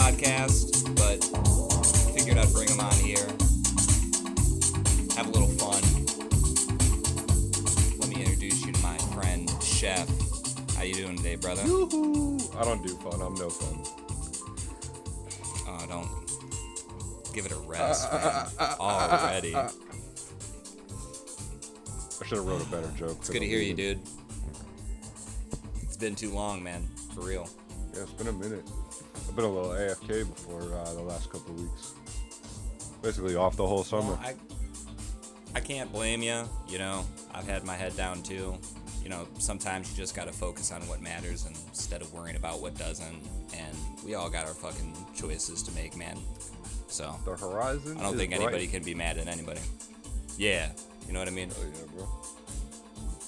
podcast, but figured I'd bring them on here. Have a little fun. Let me introduce you to my friend, Chef. How you doing today, brother? Yoo-hoo. I don't do fun. I'm no fun. Oh, don't give it a rest, man. Already. I should have wrote a better joke. It's good to hear you, dude. It's been too long, man. For real. Yeah, it's been a minute. I've been a little AFK before the last couple of weeks. Basically off the whole summer. Well, I can't blame you. You know, I've had my head down too. You know, sometimes you just gotta focus on what matters instead of worrying about what doesn't. And we all got our fucking choices to make, man. So The horizon. I don't think anybody can be mad at anybody. Yeah, you know what I mean? Oh yeah, bro.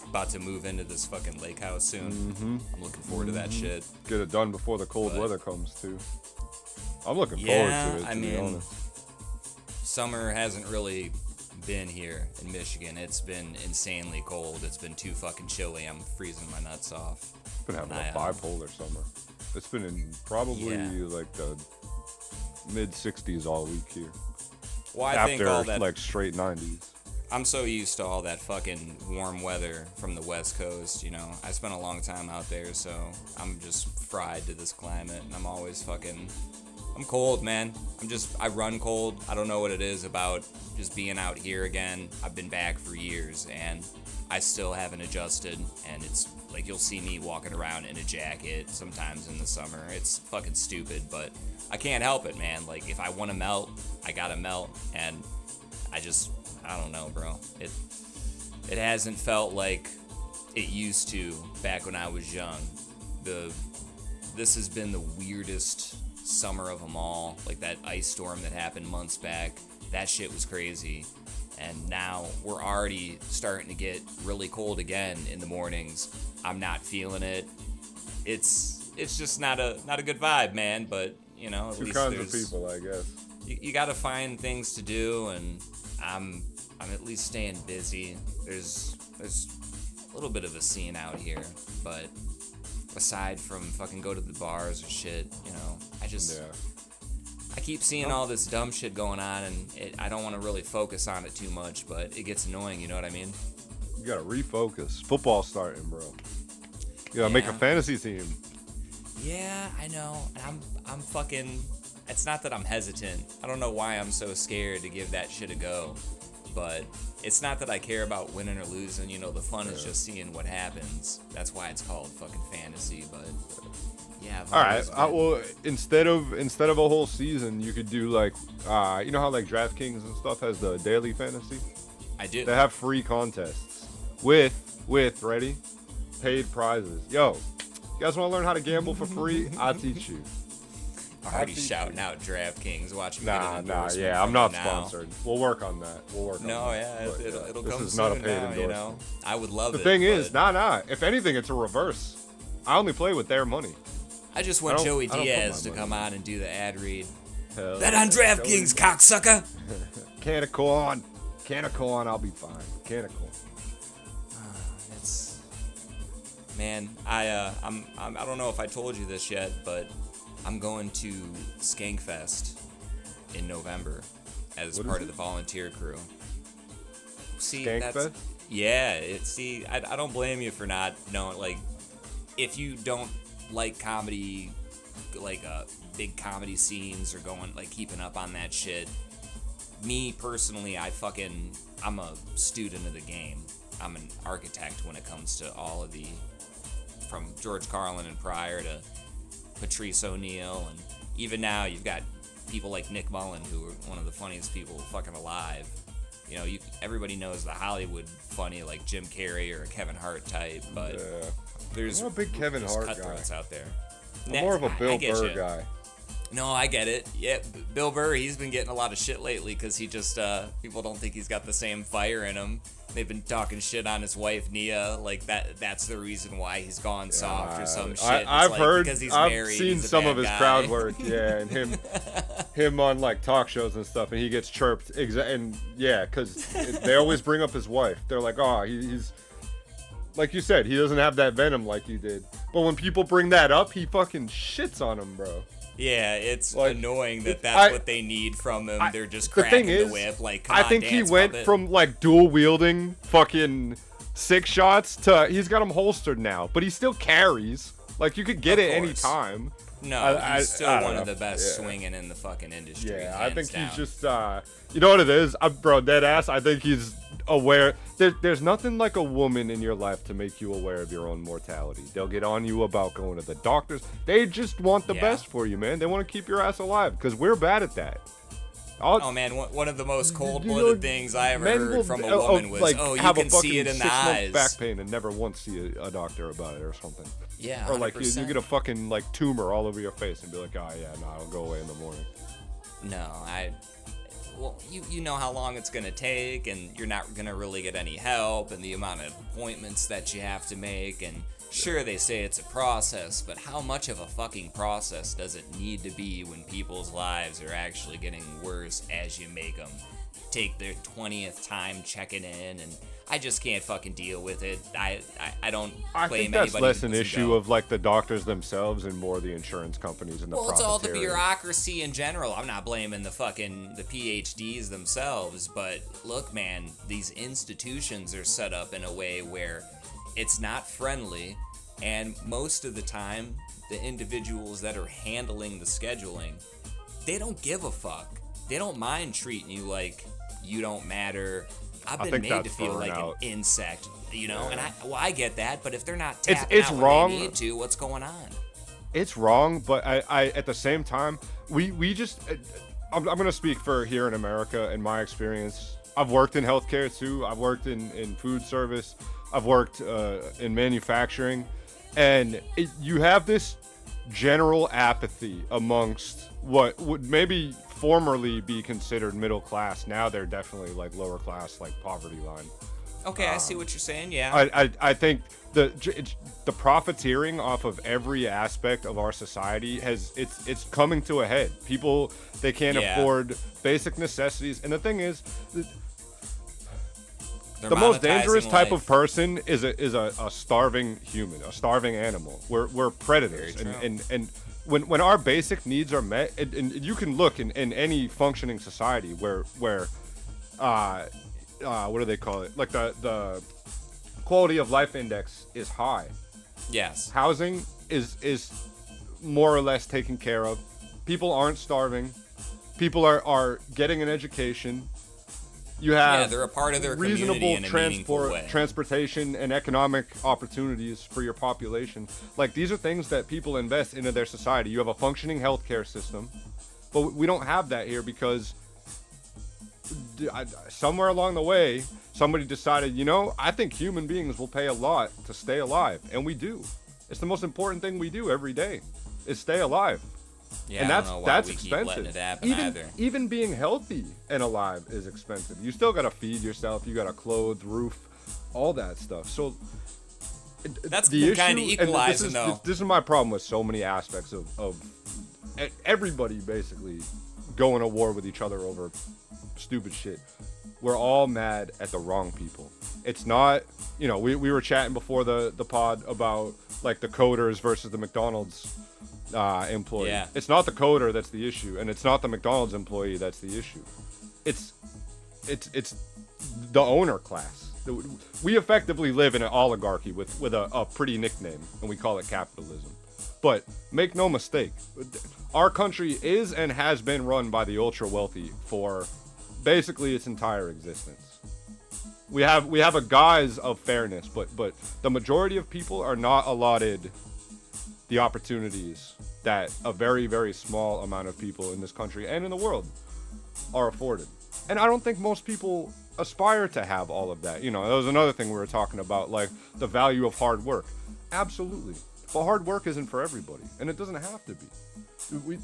About to move into this fucking lake house soon. Mm-hmm. I'm looking forward to that shit. Get it done before the cold weather comes too. I'm looking forward to it. To be honest. Summer hasn't really been here in Michigan. It's been insanely cold. It's been too fucking chilly. I'm freezing my nuts off. Been having a bipolar summer. It's been in probably like the mid 60s all week here. Well, I After think all that, like straight 90s. I'm so used to all that fucking warm weather from the West Coast, you know. I spent a long time out there, so I'm just fried to this climate, and I'm always fucking... I'm cold, man. I run cold. I don't know what it is about just being out here again. I've been back for years, and I still haven't adjusted, and it's like you'll see me walking around in a jacket sometimes in the summer. It's fucking stupid, but I can't help it, man. Like, if I want to melt, I gotta melt, and I don't know, bro. It hasn't felt like it used to back when I was young. This has been the weirdest summer of them all. Like that ice storm that happened months back. That shit was crazy. And now we're already starting to get really cold again in the mornings. I'm not feeling it. It's just not a good vibe, man. But you know, at Two least kinds of people, I guess. You got to find things to do, and I'm at least staying busy. There's a little bit of a scene out here, but aside from fucking go to the bars or shit, you know, I keep seeing all this dumb shit going on, and I don't want to really focus on it too much, but it gets annoying, you know what I mean? You gotta refocus. Football's starting, bro. You gotta make a fantasy team. Yeah, I know. And I'm fucking... It's not that I'm hesitant. I don't know why I'm so scared to give that shit a go. But it's not that I care about winning or losing. You know, the fun is just seeing what happens. That's why it's called fucking fantasy. But yeah. All right. Well, instead of a whole season, you could do like, you know how like DraftKings and stuff has the daily fantasy. I do. They have free contests with ready, paid prizes. Yo, you guys want to learn how to gamble for free? I'll teach you. Already shouting out DraftKings. Watch me. Nah. Yeah, I'm not sponsored. We'll work on that. It'll come This is soon not a paid now, endorsement. you know? I would love it. The thing is, If anything, it's a reverse. I only play with their money. I just want Joey Diaz to come on and do the ad read. Hell That on DraftKings, cocksucker. Can of corn, I'll be fine. Can of corn. Man, I don't know if I told you this yet, but I'm going to Skankfest in November as part of the volunteer crew. See, Skankfest? Yeah. I don't blame you for not knowing. Like, if you don't like comedy, like big comedy scenes or going like keeping up on that shit. Me personally, I'm a student of the game. I'm an architect when it comes to all of from George Carlin and Pryor to Patrice O'Neal, and even now you've got people like Nick Mullen, who are one of the funniest people fucking alive. You know, everybody knows the Hollywood funny like Jim Carrey or a Kevin Hart type, but there's I'm a big Kevin Hart cutthroats guy out there. I'm more of a Bill Burr guy. No, I get it. Yeah, Bill Burr, he's been getting a lot of shit lately because he just, people don't think he's got the same fire in him. They've been talking shit on his wife, Nia, like that's the reason why he's gone soft or some shit. I've heard, because he's I've married, seen some of his crowd work, and him on like talk shows and stuff, and he gets chirped, and because they always bring up his wife. They're like, oh, he's, like you said, he doesn't have that venom like you did. But when people bring that up, he fucking shits on him, bro. Yeah, it's Like, annoying that it's- that's what they need from him. They're just cracking the whip. Like, come I on, think he dance went puppet. from like dual wielding fucking 6 shots to he's got them holstered now, but he still carries. Like, you could get Of it any course. time. No, he's still I don't one of know. the best Yeah. swinging in the fucking industry. Yeah, I hands think down. he's just, you know what it is? Bro, dead ass, I think he's aware. There's nothing like a woman in your life to make you aware of your own mortality. They'll get on you about going to the doctors. They just want the Yeah. best for you, man. They want to keep your ass alive, because we're bad at that. Oh man, one of the most cold-blooded You know, things I ever men heard will, from a woman was, like, "Oh, you have can a see it fucking in the 6 months eyes." back pain and never once see a doctor about it or something. Yeah, Or like you 100%. get a fucking like tumor all over your face and be like, oh yeah, no, it'll go away in the morning. No, well, you know how long it's gonna take, and you're not gonna really get any help, and the amount of appointments that you have to make, and sure, they say it's a process, but how much of a fucking process does it need to be when people's lives are actually getting worse as you make them take their 20th time checking in? And I just can't fucking deal with it. I don't I blame think that's anybody less who an doesn't issue go. of like the doctors themselves and more the insurance companies and the Well, it's all the profiteering. bureaucracy in general. I'm not blaming the PhDs themselves, but look, man, these institutions are set up in a way where it's not friendly, and most of the time, the individuals that are handling the scheduling, they don't give a fuck. They don't mind treating you like you don't matter. I've been think made to that's feel like burnout. an insect, you know, Yeah. and I get that, but if they're not tapping it's out wrong. when they need to, what's going on? It's wrong, but I at the same time, we just, I'm gonna speak for here in America and my experience. I've worked in healthcare too. I've worked in food service. I've worked in manufacturing, and you have this general apathy amongst what would maybe formerly be considered middle class. Now they're definitely like lower class, like poverty line. Okay, I see what you're saying. Yeah. I think the profiteering off of every aspect of our society it's coming to a head. People, they can't Yeah. afford basic necessities, and the thing is, They're the most monetizing dangerous type life. of person is a starving human, a starving animal. We're predators, Very true. and when our basic needs are met, and you can look in any functioning society where what do they call it? Like the quality of life index is high. Yes. Housing is more or less taken care of. People aren't starving. People are getting an education. You have Yeah, they're a part of their community reasonable in a meaningful way. transportation and economic opportunities for your population. Like, these are things that people invest into their society. You have a functioning healthcare system, but we don't have that here because somewhere along the way, somebody decided, I think human beings will pay a lot to stay alive, and we do. It's the most important thing we do every day, is stay alive. Yeah, And I don't know why that's we keep expensive. letting it happen either. Even being healthy and alive is expensive. You still gotta feed yourself. You gotta clothe, roof, all that stuff. So That's the issue, kinda and equalizing, though. This is my problem with so many aspects of everybody basically going to war with each other over stupid shit. We're all mad at the wrong people. It's not, we were chatting before the pod about like the coders versus the McDonald's employee. Yeah. It's not the coder that's the issue, and it's not the McDonald's employee that's the issue. It's the owner class. We effectively live in an oligarchy with a pretty nickname, and we call it capitalism. But make no mistake, our country is and has been run by the ultra wealthy for basically its entire existence. We have a guise of fairness, but the majority of people are not allotted the opportunities that a very, very small amount of people in this country and in the world are afforded. And I don't think most people aspire to have all of that. That was another thing we were talking about, like the value of hard work. Absolutely. But hard work isn't for everybody, and it doesn't have to be.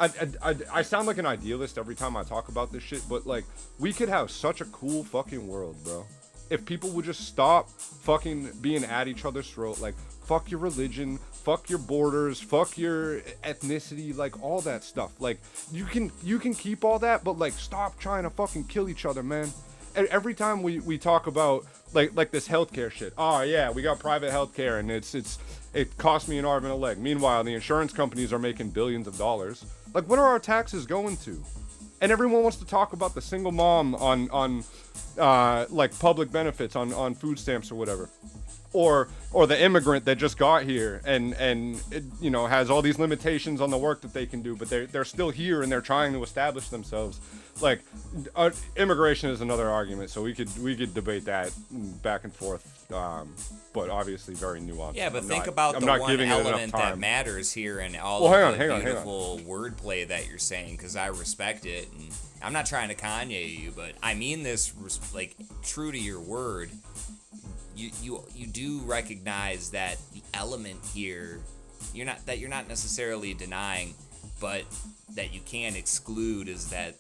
I sound like an idealist every time I talk about this shit, but like, we could have such a cool fucking world, bro, if people would just stop fucking being at each other's throat. Like, fuck your religion, fuck your borders, fuck your ethnicity, like all that stuff. Like, you can keep all that, but like, stop trying to fucking kill each other, man. And every time we talk about like this healthcare shit, oh yeah, we got private healthcare and it's it cost me an arm and a leg. Meanwhile, the insurance companies are making billions of dollars. Like, what are our taxes going to? And everyone wants to talk about the single mom on like public benefits on food stamps or whatever, or the immigrant that just got here and it, you know, has all these limitations on the work that they can do, but they're still here and they're trying to establish themselves. Like, immigration is another argument, so we could debate that back and forth, but obviously very nuanced. Yeah, but think about the one element that matters here and all of the beautiful wordplay that you're saying, because I respect it, and I'm not trying to Kanye you, but I mean this like true to your word. You do recognize that the element here, you're not necessarily denying, but that you can't exclude is that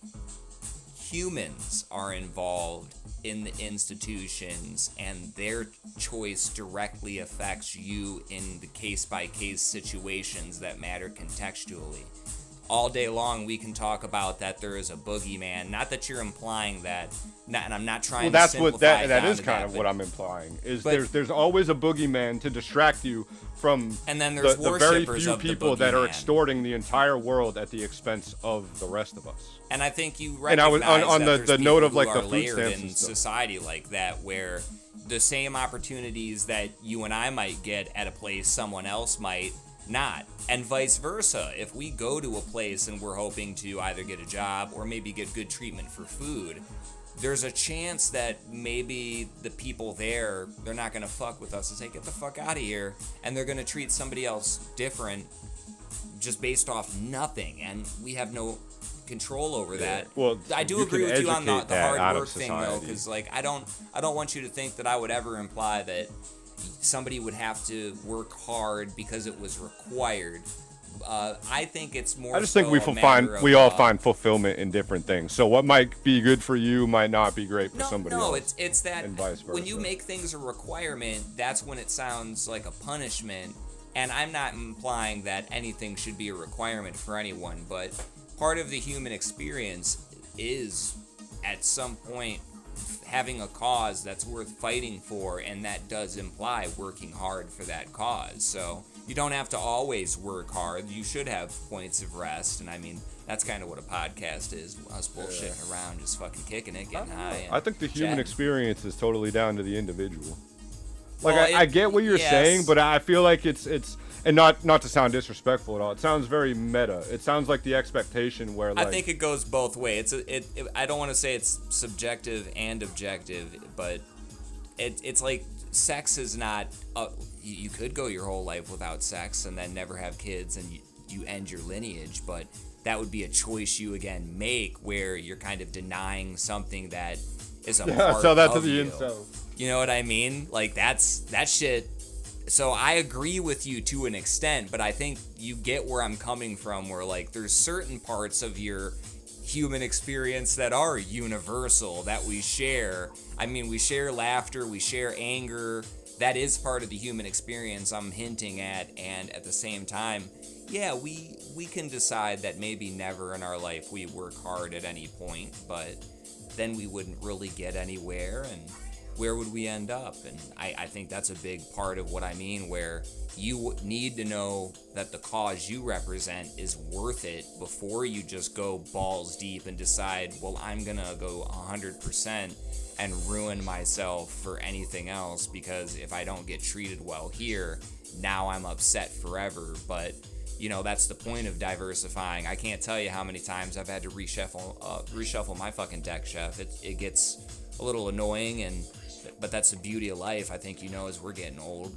humans are involved in the institutions, and their choice directly affects you in the case-by-case situations that matter contextually. All day long, we can talk about that there is a boogeyman. Not that you're implying that, and I'm not trying to simplify it. That is kind of what I'm implying. Is there's always a boogeyman to distract you from and then there's the very few people that are extorting the entire world at the expense of the rest of us. And I think you recognize and I was on that the note of like the food layered stamps in and stuff. Society like that, where the same opportunities that you and I might get at a place, someone else might not, and vice versa. If we go to a place and we're hoping to either get a job or maybe get good treatment for food, there's a chance that maybe the people there, they're not gonna fuck with us and say, get the fuck out of here, and they're gonna treat somebody else different just based off nothing, and we have no control over that. Well, I do agree with you on the hard work thing though, because like I don't want you to think that I would ever imply that somebody would have to work hard because it was required. I think it's more. I just think we all find fulfillment in different things. So what might be good for you might not be great for somebody else. No, it's that and vice versa. When you make things a requirement, that's when it sounds like a punishment. And I'm not implying that anything should be a requirement for anyone, but part of the human experience is at some point having a cause that's worth fighting for, and that does imply working hard for that cause. So you don't have to always work hard. You should have points of rest, and I mean, that's kind of what a podcast is, us bullshitting around, just fucking kicking it, getting high. I think the human experience is totally down to the individual. Like, well, I get what you're saying, but I feel like it's and not to sound disrespectful at all. It sounds very meta. It sounds like the expectation where, like, I think it goes both ways. I don't want to say it's subjective and objective, but it's like sex is not. You could go your whole life without sex and then never have kids, and you end your lineage, but that would be a choice you again make where you're kind of denying something that is a part tell that of to the you. incels. You know what I mean? Like that shit. So I agree with you to an extent, but I think you get where I'm coming from, where like there's certain parts of your human experience that are universal, that we share. I mean, we share laughter, we share anger. That is part of the human experience I'm hinting at, and at the same time, yeah, we can decide that maybe never in our life we work hard at any point, but then we wouldn't really get anywhere, and where would we end up? And I think that's a big part of what I mean, where you need to know that the cause you represent is worth it before you just go balls deep and decide, well, I'm gonna go 100% and ruin myself for anything else, because if I don't get treated well here, now I'm upset forever. But you know, that's the point of diversifying. I can't tell you how many times I've had to reshuffle my fucking deck, Chef. It gets a little annoying, but that's the beauty of life. I think, you know, as we're getting old,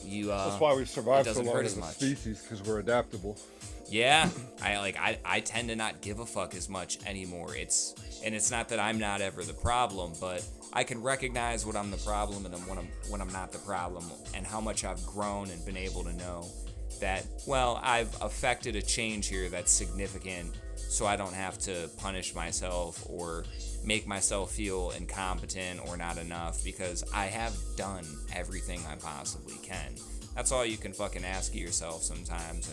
that's why we've survived so long as a much. species, because we're adaptable. Yeah, I tend to not give a fuck as much anymore. It's not that I'm not ever the problem, but I can recognize when I'm the problem and when I'm not the problem, and how much I've grown and been able to know that, well, I've affected a change here that's significant, so I don't have to punish myself or make myself feel incompetent or not enough, because I have done everything I possibly can. That's all you can fucking ask of yourself sometimes.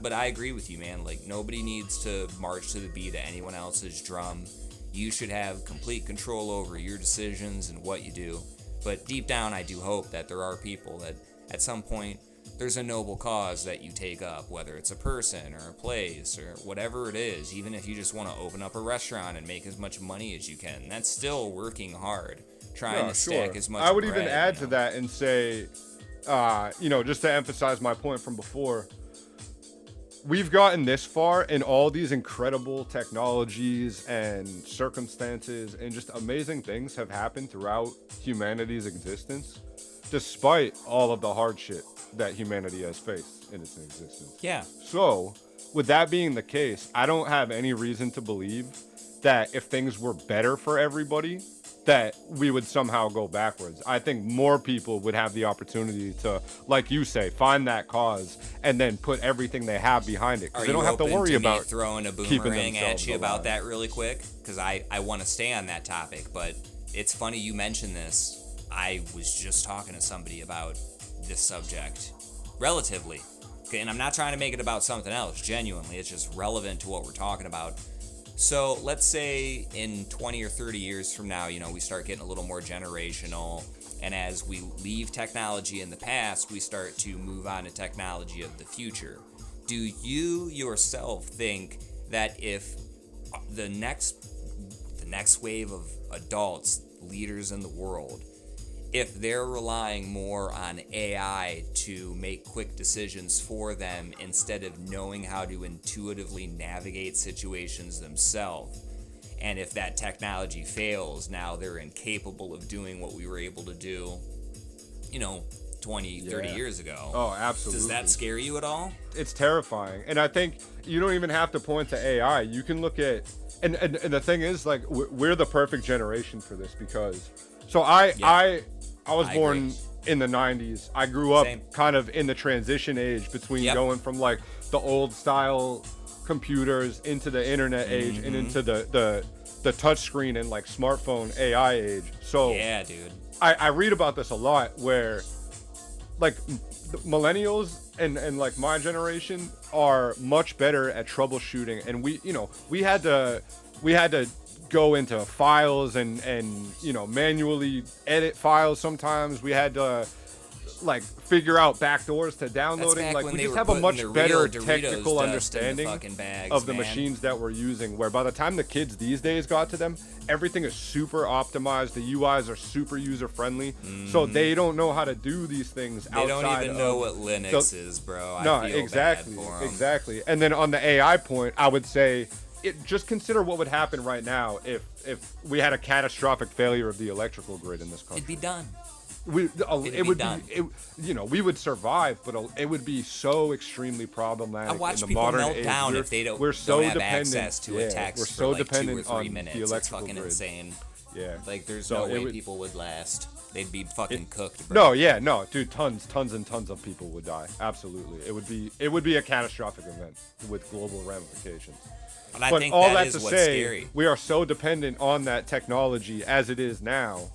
But I agree with you, man. Like, nobody needs to march to the beat of anyone else's drum. You should have complete control over your decisions and what you do. But deep down, I do hope that there are people that at some point there's a noble cause that you take up, whether it's a person or a place or whatever it is. Even if you just want to open up a restaurant and make as much money as you can, that's still working hard, trying to stack as much. I would bread, even add to that and say, just to emphasize my point from before, we've gotten this far, and all these incredible technologies and circumstances and just amazing things have happened throughout humanity's existence, despite all of the hardship that humanity has faced in its existence. Yeah. So, with that being the case, I don't have any reason to believe that if things were better for everybody, that we would somehow go backwards. I think more people would have the opportunity to, like you say, find that cause and then put everything they have behind it. Because they don't have to worry about throwing a boomerang at you about that really quick, because I want to stay on that topic. But it's funny you mentioned this. I was just talking to somebody about this subject, relatively. Okay, and I'm not trying to make it about something else. Genuinely, it's just relevant to what we're talking about. So let's say in 20 or 30 years from now, we start getting a little more generational, and as we leave technology in the past, we start to move on to technology of the future. Do you yourself think that if the next wave of adults, leaders in the world, if they're relying more on AI to make quick decisions for them instead of knowing how to intuitively navigate situations themselves, and if that technology fails, now they're incapable of doing what we were able to do, 20, 30 years ago. Oh, absolutely. Does that scare you at all? It's terrifying. And I think you don't even have to point to AI. You can look at, and the thing is, like, we're the perfect generation for this, because, so I was born in the 90s. I grew up kind of in the transition age between going from like the old style computers into the internet age and into the touchscreen and like smartphone AI age. So yeah, dude. I read about this a lot, where like millennials and like my generation are much better at troubleshooting, and we had to go into files and manually edit files. Sometimes we had to like figure out backdoors to downloading. Like, we just have a much better technical understanding of the machines that we're using, where by the time the kids these days got to them, everything is super optimized. The UIs are super user friendly, so they don't know how to do these things outside. They don't even know what Linux is, bro. I feel exactly, bad for 'em. Exactly. And then on the AI point, I would say, just consider what would happen right now if we had a catastrophic failure of the electrical grid in this country. It'd be done. We would survive, but it would be so extremely problematic. I watch in the people modern melt age. down if they don't have access to a text for like 2 or 3 minutes. It's fucking insane. Yeah. Like, there's no way people would last. They'd be fucking cooked, bro. No, dude, tons and tons of people would die. Absolutely. It would be a catastrophic event with global ramifications. And I think all that is what's scary. We are so dependent on that technology as it is now.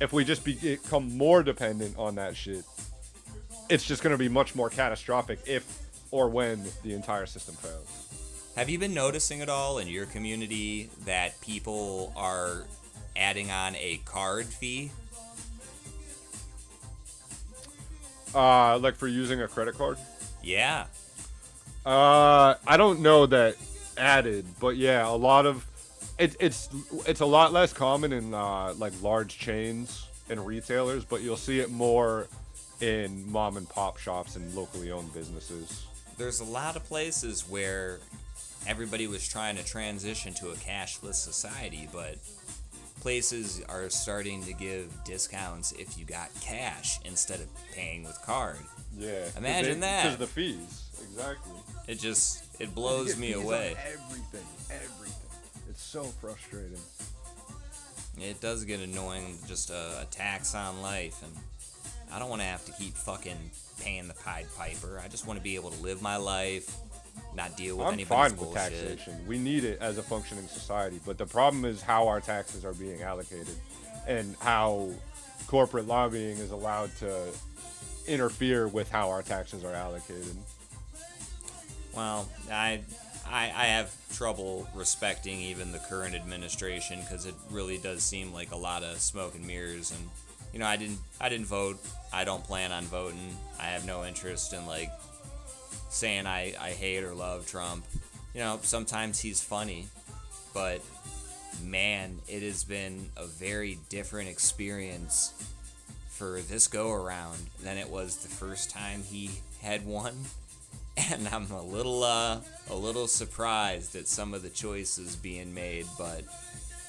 If we just become more dependent on that shit, it's just going to be much more catastrophic if or when the entire system fails. Have you been noticing at all in your community that people are adding on a card fee? Like for using a credit card? Yeah. I don't know that added, but yeah, a lot of it's a lot less common in like large chains and retailers, but you'll see it more in mom and pop shops and locally owned businesses. There's a lot of places where everybody was trying to transition to a cashless society, but places are starting to give discounts if you got cash instead of paying with card. Yeah. Imagine that. Because the fees. Exactly. It blows me away. Everything. It's so frustrating. It does get annoying, just a tax on life, and I don't want to have to keep fucking paying the Pied Piper. I just want to be able to live my life, not deal with anybody's bullshit. I'm fine with taxation. We need it as a functioning society, but the problem is how our taxes are being allocated and how corporate lobbying is allowed to interfere with how our taxes are allocated. Well, I have trouble respecting even the current administration, because it really does seem like a lot of smoke and mirrors, and I didn't vote. I don't plan on voting. I have no interest in like saying I hate or love Trump. Sometimes he's funny, but man, it has been a very different experience for this go around than it was the first time he had won. And I'm a little surprised at some of the choices being made, but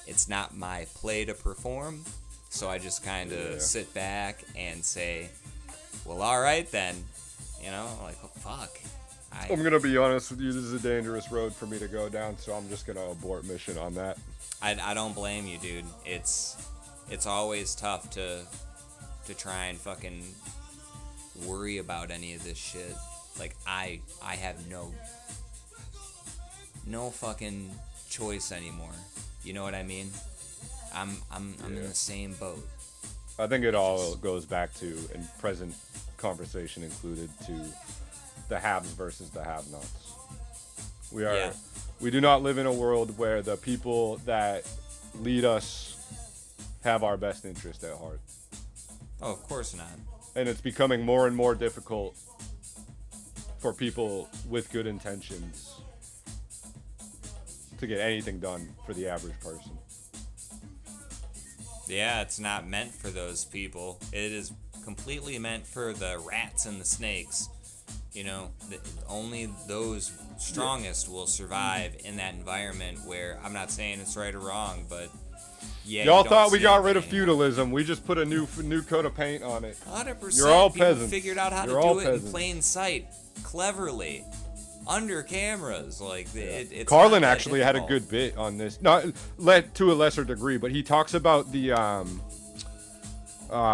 it's not my play to perform. So I just kind of sit back and say, well, all right then. Like, oh, fuck. I'm going to be honest with you. This is a dangerous road for me to go down, so I'm just going to abort mission on that. I don't blame you, dude. It's always tough to try and fucking worry about any of this shit. Like, I have no fucking choice anymore. You know what I mean? I'm in the same boat. I think it all goes back to, and present conversation included, to the haves versus the have-nots. We do not live in a world where the people that lead us have our best interest at heart. Oh, of course not. And it's becoming more and more difficult for people with good intentions to get anything done for the average person. Yeah, it's not meant for those people. It is completely meant for the rats and the snakes. Only those strongest will survive in that environment where, I'm not saying it's right or wrong, but yeah. Y'all thought we got rid of feudalism. We just put a new coat of paint on it. 100%. You're all people peasants. Figured out how You're to all do it peasants. in plain sight, cleverly, under cameras. Like it's Carlin not that actually had a difficult. good bit on this, not to a lesser degree, but he talks about the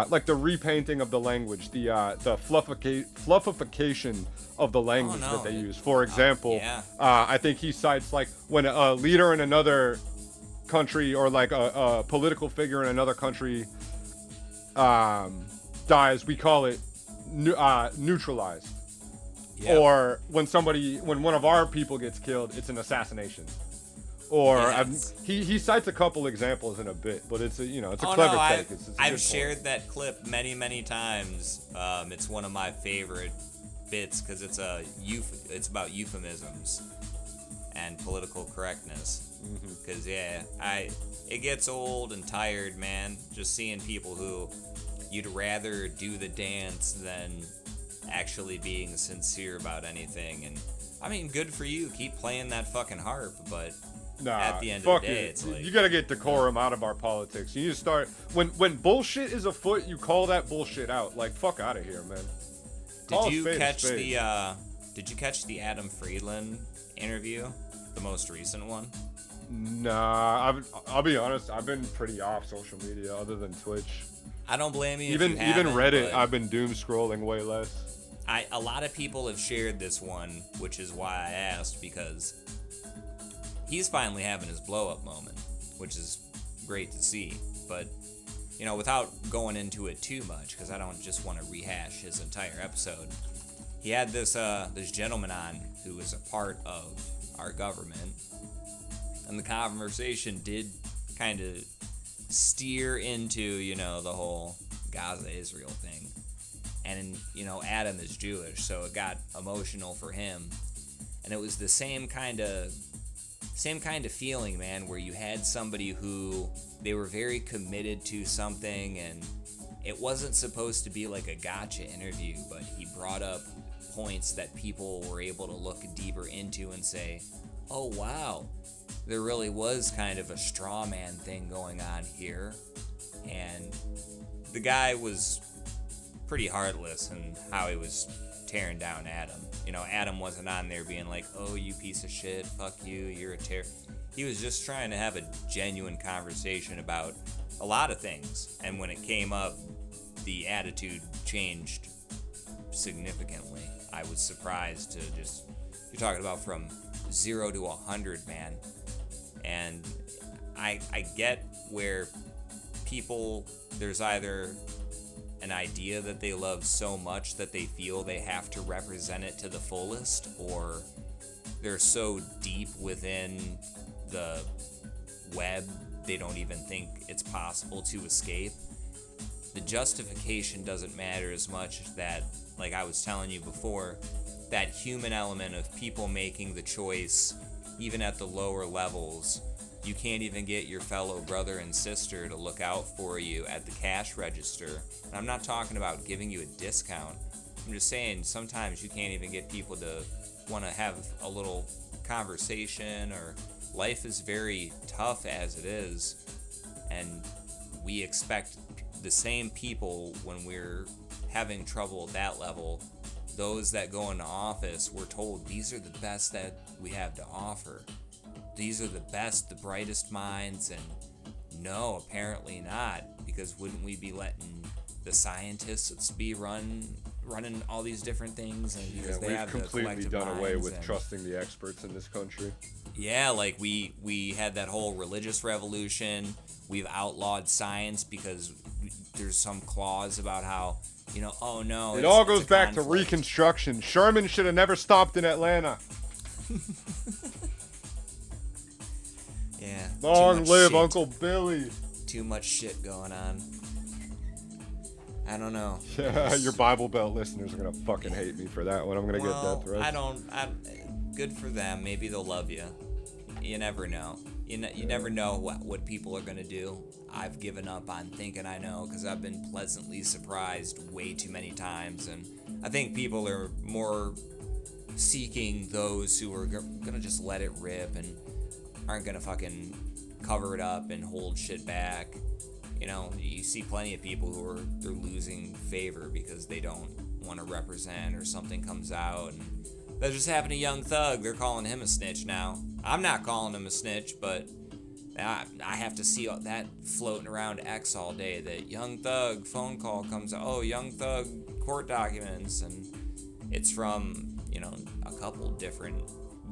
like the repainting of the language, the fluffification of the language that they use. For example, I think he cites like when a leader in another country, or like a political figure in another country dies, we call it neutralized. Yep. Or when one of our people gets killed, it's an assassination. Or he cites a couple examples in a bit, but it's a clever take. I've shared that clip many times. It's one of my favorite bits because it's about euphemisms and political correctness. Because it gets old and tired, man. Just seeing people who you'd rather do the dance than actually being sincere about anything. And I mean, good for you. Keep playing that fucking harp, but at the end of the day, it's like, you gotta get decorum out of our politics. You need to start when bullshit is afoot. You call that bullshit out. Like, fuck out of here, man. Did you catch the Adam Friedland interview, the most recent one? Nah, I'll be honest. I've been pretty off social media, other than Twitch. I don't blame you. Even Reddit, I've been doom scrolling way less. A lot of people have shared this one, which is why I asked, because he's finally having his blow-up moment, which is great to see. But, without going into it too much, because I don't just want to rehash his entire episode, he had this gentleman on who was a part of our government, and the conversation did kind of steer into, the whole Gaza-Israel thing. And, Adam is Jewish, so it got emotional for him. And it was the same kind of feeling, man, where you had somebody who they were very committed to something, and it wasn't supposed to be like a gotcha interview, but he brought up points that people were able to look deeper into and say, oh wow, there really was kind of a straw man thing going on here. And the guy was pretty heartless in how he was tearing down Adam. Adam wasn't on there being like, oh, you piece of shit, fuck you, you're a terror. He was just trying to have a genuine conversation about a lot of things. And when it came up, the attitude changed significantly. I was surprised to you're talking about from 0 to 100, man. And I get where people, there's either an idea that they love so much that they feel they have to represent it to the fullest, or they're so deep within the web they don't even think it's possible to escape. the justification doesn't matter as much as that, like I was telling you before, that human element of people making the choice, even at the lower levels. You can't even get your fellow brother and sister to look out for you at the cash register. And I'm not talking about giving you a discount. I'm just saying sometimes you can't even get people to want to have a little conversation, or life is very tough as it is. And we expect the same people when we're having trouble at that level. Those that go into office, we're told these are the best that we have to offer. These are the best, the brightest minds, and no, apparently not, because wouldn't we be letting the scientists be running all these different things? And because they have we've completely done away with and, trusting the experts in this country. Yeah, like we had that whole religious revolution. We've outlawed science because there's some clause about how, you know, oh no. It all goes back to Reconstruction. Sherman should have never stopped in Atlanta. Yeah. Long live Uncle Billy. Too much shit going on. I don't know. Yeah, your Bible Belt listeners are gonna fucking hate me for that one. I'm gonna get death threats. Good for them. Maybe they'll love you. You never know. You never know what people are gonna do. I've given up on thinking I know, because I've been pleasantly surprised way too many times, and I think people are more seeking those who are gonna just let it rip and aren't gonna fucking cover it up and hold shit back. You know, you see plenty of people who they're losing favor because they don't want to represent, or something comes out. And that just happened to Young Thug. They're calling him a snitch now. I'm not calling him a snitch, but I have to see that floating around X all day. That Young Thug phone call comes out. Oh, Young Thug court documents, and it's from, you know, a couple different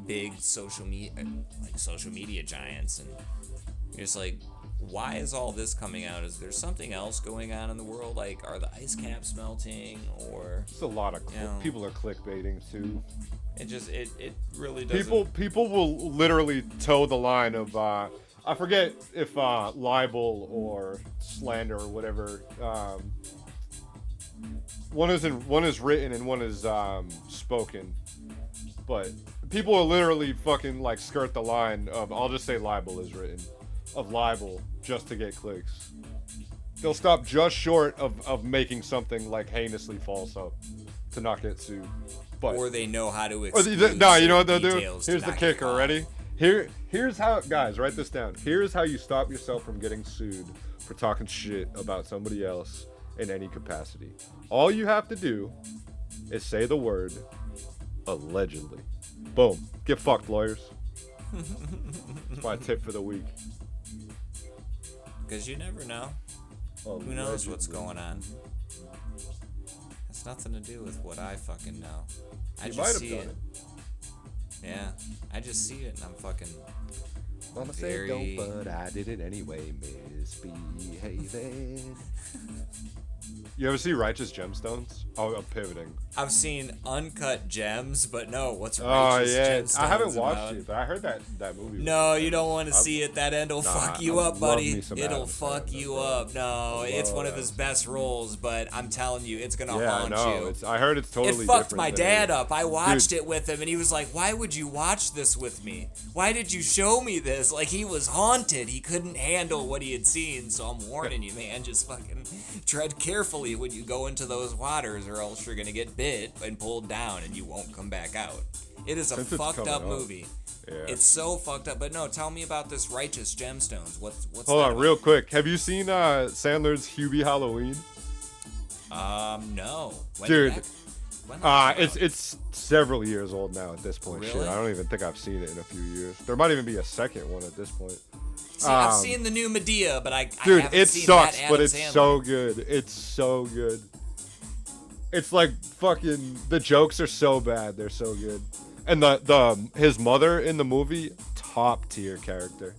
big social media giants, and you're just like, why is all this coming out? Is there something else going on in the world? Like, are the ice caps melting, or it's a lot of people are clickbaiting too. It really doesn't. People will literally toe the line of I forget if libel or slander or whatever. One is written and one is spoken, but people will literally fucking like skirt the line of, I'll just say libel is written, of libel just to get clicks. They'll stop just short of making something like heinously false up to not get sued. But or they know how to exclude no, you know what they'll do? Here's the kicker. Ready? Here's how, guys, write this down. Here's how you stop yourself from getting sued for talking shit about somebody else in any capacity. All you have to do is say the word allegedly. Boom. Get fucked, lawyers. That's my tip for the week. Because you never know. Allegedly. Who knows what's going on? It's nothing to do with what I fucking know. I just see it. Yeah, I just see it, and I'm fucking. Mama said don't, but I did it anyway. Misbehaving. You ever see Righteous Gemstones? Oh, I'm pivoting. I've seen Uncut Gems, but no, what's Righteous Gemstones? I haven't watched about? it, but I heard that movie. No, you don't want to see it. That end will fuck you up, buddy. It'll fuck you up. No, it's one of his best roles, but I'm telling you, it's gonna haunt you. I heard it's totally. It fucked my dad up. I watched it with him, and he was like, "Why would you watch this with me? Why did you show me this?" Like, he was haunted. He couldn't handle what he had seen. So I'm warning you, man. Just fucking tread carefully when you go into those waters, or else you're gonna get bit and pulled down and you won't come back out. It is a fucked up movie. Yeah. It's so fucked up. But no, tell me about this Righteous Gemstones. What's Hold on, real quick. Have you seen Sandler's Hubie Halloween? No. Dude, it's several years old now at this point. Really? Shit, I don't even think I've seen it in a few years. There might even be a second one at this point. See, I've seen the new Medea, but I dude, haven't it seen sucks, that but it's Adam Sandler. so good. It's so good. It's like fucking, the jokes are so bad, they're so good. And his mother in the movie, top tier character.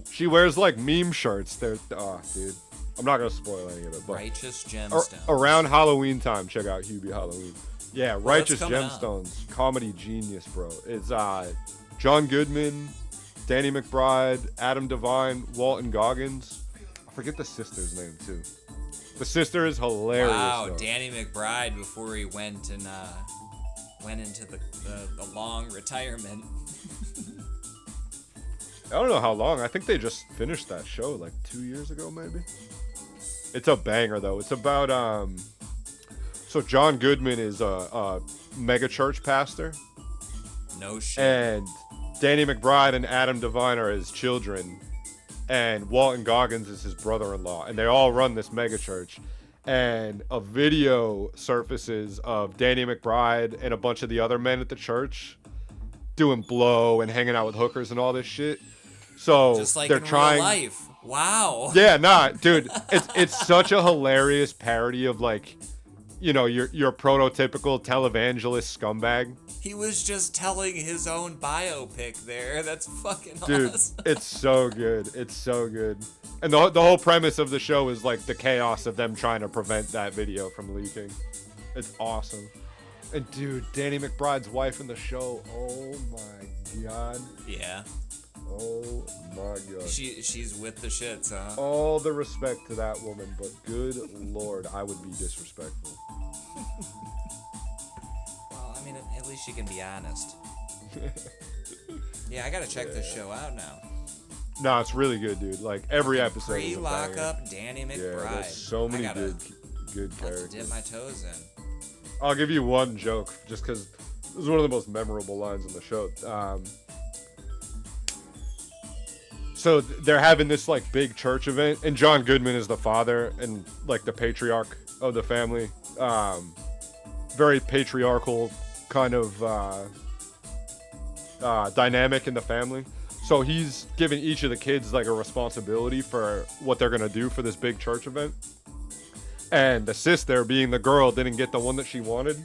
She wears like meme shirts. Dude. I'm not gonna spoil any of it, but Righteous Gemstones. Around Halloween time, check out Hubie Halloween. Yeah, Righteous Gemstones, comedy genius, bro. It's John Goodman, Danny McBride, Adam Devine, Walton Goggins. I forget the sister's name too. The sister is hilarious. Wow, though. Danny McBride before he went into the long retirement. I don't know how long. I think they just finished that show like 2 years ago, maybe. It's a banger though. It's about So John Goodman is a mega church pastor. No shit. And Danny McBride and Adam Devine are his children. And Walton Goggins is his brother-in-law. And they all run this mega church. And a video surfaces of Danny McBride and a bunch of the other men at the church doing blow and hanging out with hookers and all this shit. So just like they're in trying. real life. Wow. Yeah, dude. It's such a hilarious parody of like, you know, your prototypical televangelist scumbag. He was just telling his own biopic there. That's fucking Dude, awesome. it's so good. It's so good. And the whole premise of the show is like the chaos of them trying to prevent that video from leaking. It's awesome. And dude, Danny McBride's wife in the show. Oh my god. Yeah. Oh my god. She's with the shits, huh? All the respect to that woman, but good lord, I would be disrespectful. Well, I mean, at least she can be honest. Yeah, I gotta check this show out now. No, it's really good, dude. Like every episode is a banger. Pre-lockup Danny McBride. Yeah, there's so many good Have characters. to dip my toes in. I'll give you one joke, just because this is one of the most memorable lines in the show. So they're having this like big church event, and John Goodman is the father and like the patriarch of the family. Very patriarchal kind of dynamic in the family. So he's giving each of the kids like a responsibility for what they're gonna do for this big church event. And the sister, being the girl, didn't get the one that she wanted.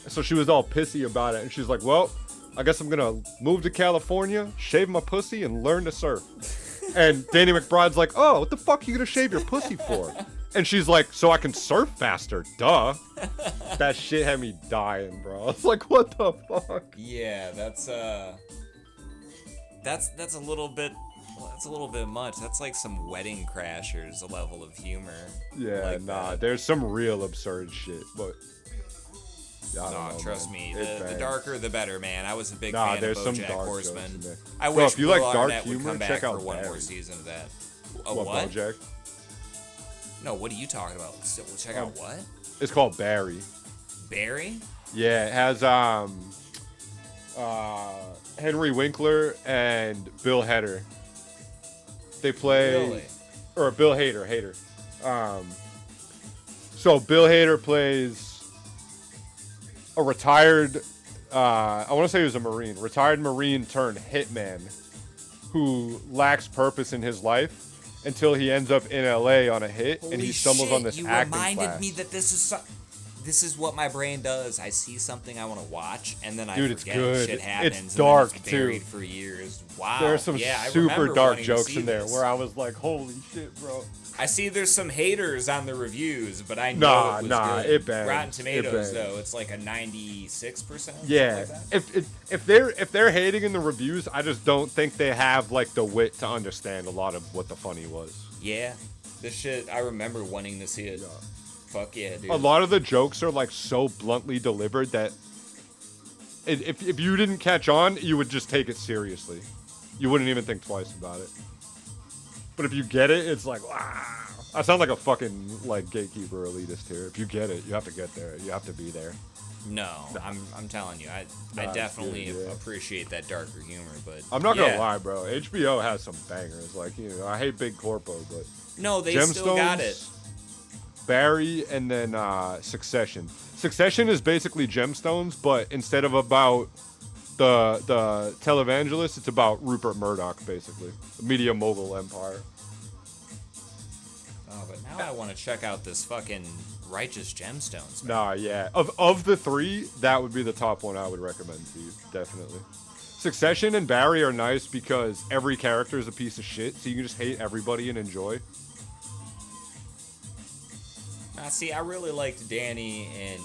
So she was all pissy about it. And she's like, well, I guess I'm going to move to California, shave my pussy, and learn to surf. And Danny McBride's like, oh, what the fuck are you going to shave your pussy for? And she's like, so I can surf faster, duh. That shit had me dying, bro. I was like, what the fuck? Yeah, that's a little bit... That's a little bit much. That's like some Wedding Crashers level of humor. Yeah, like nah, that. there's some real absurd shit, but... Yeah, I don't No, know, trust man. me, the darker the better, man. I was a big fan of there's some BoJack dark Horseman. jokes in there. I Bro, wish if you Will like dark Arnett would humor, come back check for out one more Barry. season of that. What, BoJack? No, what are you talking about? So, check out what? It's called Barry. Barry? Yeah, it has Henry Winkler and Bill Hader. They play, Really? or Bill Hader. So Bill Hader plays a retired, I want to say he was a Marine, retired Marine turned hitman who lacks purpose in his life until he ends up in LA on a hit. Holy And he stumbles shit, on this you acting reminded class. me that this is what my brain does. I see something I want to watch, and then I Dude, it's forget good. shit It's happens. and then dark, it's buried too. for years. Wow. There are some yeah, I super remember dark wanting to jokes see in there this. where I was like, holy shit, bro. I see there's some haters on the reviews, but I know it was good. it bangs. Rotten Tomatoes, It bangs. though, it's like a 96%. Yeah, something like that. if they're hating in the reviews, I just don't think they have like the wit to understand a lot of what the funny was. Yeah, this shit, I remember wanting to see it. Yeah. Fuck yeah, dude. A lot of the jokes are like so bluntly delivered that if you didn't catch on, you would just take it seriously. You wouldn't even think twice about it. But if you get it, it's like, wow. I sound like a fucking like gatekeeper elitist here. If you get it, you have to get there. You have to be there. No, I'm telling you, I Nah, definitely it's good, yeah. appreciate that darker humor, but I'm not yeah. gonna lie, bro. HBO has some bangers. Like, you know, I hate Big Corpo, but No, they still got it. Barry, and then Succession. Succession is basically Gemstones, but instead of about the televangelist, it's about Rupert Murdoch, basically. The media mogul empire. Oh, but now I want to check out this fucking Righteous Gemstones. Man. Nah, yeah. Of the three, that would be the top one I would recommend to you, definitely. Succession and Barry are nice because every character is a piece of shit, so you can just hate everybody and enjoy. See, I really liked Danny in,